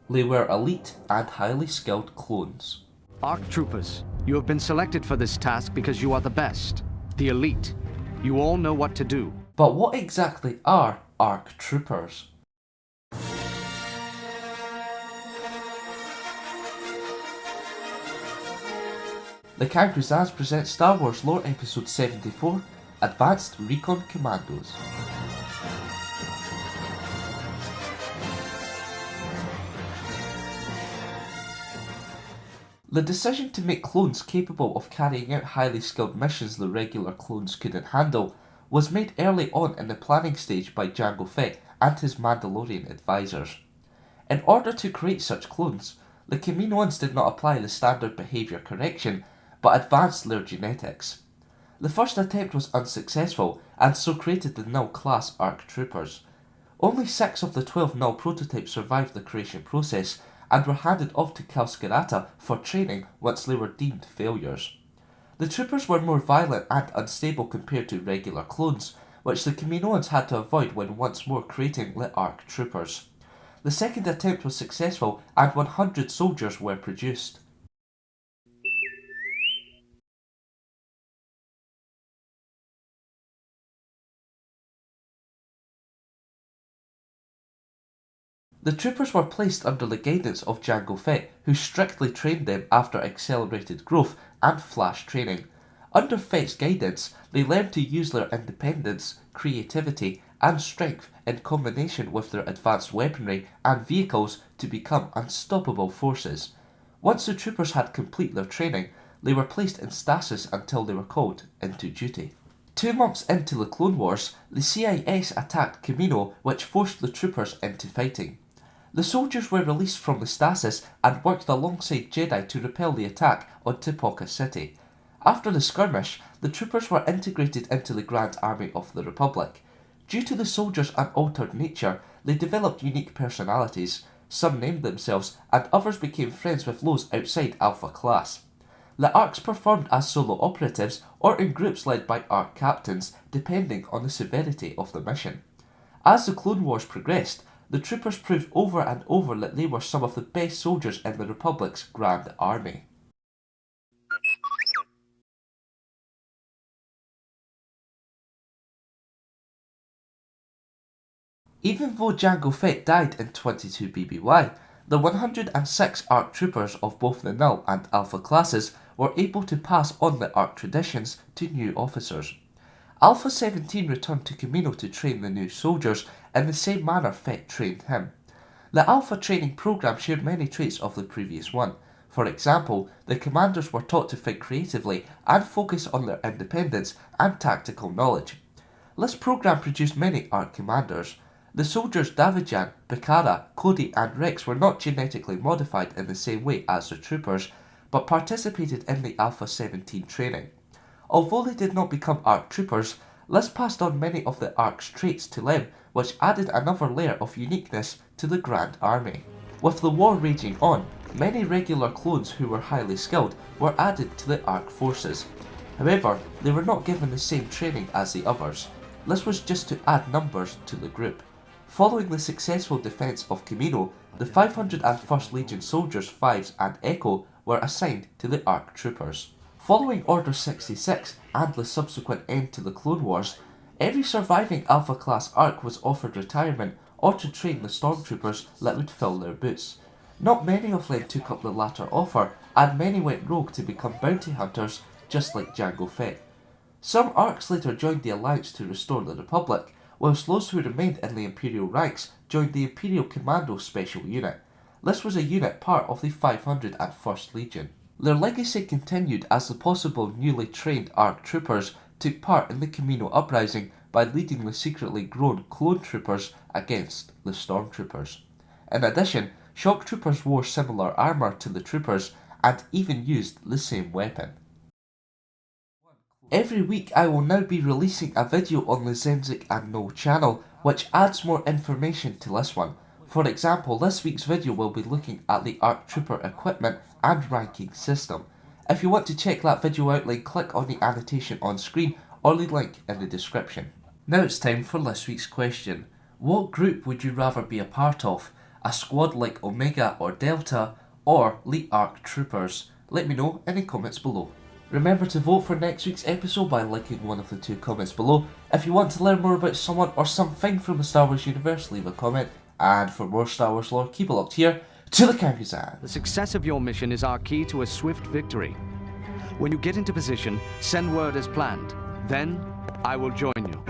They were elite and highly skilled clones. ARC troopers, you have been selected for this task because you are the best, the elite. You all know what to do. But what exactly are ARC troopers? The Kangaroos presents Star Wars Lore Episode 74, Advanced Recon Commandos. The decision to make clones capable of carrying out highly skilled missions the regular clones couldn't handle was made early on in the planning stage by Jango Fett and his Mandalorian advisors. In order to create such clones, the Kaminoans did not apply the standard behaviour correction, but advanced their genetics. The first attempt was unsuccessful, and so created the null-class ARC troopers. Only 6 of the 12 null prototypes survived the creation process, and were handed off to Kalskarata for training once they were deemed failures. The troopers were more violent and unstable compared to regular clones, which the Kaminoans had to avoid when once more creating the ARC troopers. The second attempt was successful, and 100 soldiers were produced. The troopers were placed under the guidance of Jango Fett, who strictly trained them after accelerated growth and flash training. Under Fett's guidance, they learned to use their independence, creativity, and strength in combination with their advanced weaponry and vehicles to become unstoppable forces. Once the troopers had completed their training, they were placed in stasis until they were called into duty. 2 months into the Clone Wars, the CIS attacked Kamino, which forced the troopers into fighting. The soldiers were released from the stasis and worked alongside Jedi to repel the attack on Tipoca City. After the skirmish, the troopers were integrated into the Grand Army of the Republic. Due to the soldiers' unaltered nature, they developed unique personalities. Some named themselves, and others became friends with those outside Alpha Class. The ARCs performed as solo operatives or in groups led by ARC captains, depending on the severity of the mission. As the Clone Wars progressed, the troopers proved over and over that they were some of the best soldiers in the Republic's Grand Army. Even though Jango Fett died in 22 BBY, the 106 ARC troopers of both the Null and Alpha classes were able to pass on the ARC traditions to new officers. Alpha 17 returned to Kamino to train the new soldiers in the same manner Fett trained him. The Alpha training program shared many traits of the previous one. For example, the commanders were taught to think creatively and focus on their independence and tactical knowledge. This program produced many ARC commanders. The soldiers Davijan, Bakara, Cody and Rex were not genetically modified in the same way as the troopers, but participated in the Alpha 17 training. Although they did not become ARC troopers, this passed on many of the ARC's traits to them, which added another layer of uniqueness to the Grand Army. With the war raging on, many regular clones who were highly skilled were added to the ARC forces. However, they were not given the same training as the others. This was just to add numbers to the group. Following the successful defence of Kamino, the 501st Legion soldiers 5s and Echo were assigned to the ARC troopers. Following Order 66 and the subsequent end to the Clone Wars, every surviving Alpha Class ARC was offered retirement or to train the stormtroopers that would fill their boots. Not many of them took up the latter offer, and many went rogue to become bounty hunters, just like Jango Fett. Some ARCs later joined the Alliance to restore the Republic, whilst those who remained in the Imperial ranks joined the Imperial Commandos Special Unit. This was a unit part of the 501st Legion. Their legacy continued as the possible newly trained ARC troopers took part in the Kamino uprising by leading the secretly grown clone troopers against the stormtroopers. In addition, shock troopers wore similar armour to the troopers and even used the same weapon. Every week I will now be releasing a video on the Zenzik and No channel, which adds more information to this one. For example, this week's video will be looking at the ARC trooper equipment and ranking system. If you want to check that video out, then click on the annotation on screen or the link in the description. Now it's time for this week's question. What group would you rather be a part of? a squad like Omega or Delta, or Elite ARC Troopers? Let me know in the comments below. Remember to vote for next week's episode by liking one of the 2 comments below. If you want to learn more about someone or something from the Star Wars universe, leave a comment. And for more Star Wars lore, keep it locked here to the Kyrgyzstan. The success of your mission is our key to a swift victory. When you get into position, send word as planned. Then, I will join you.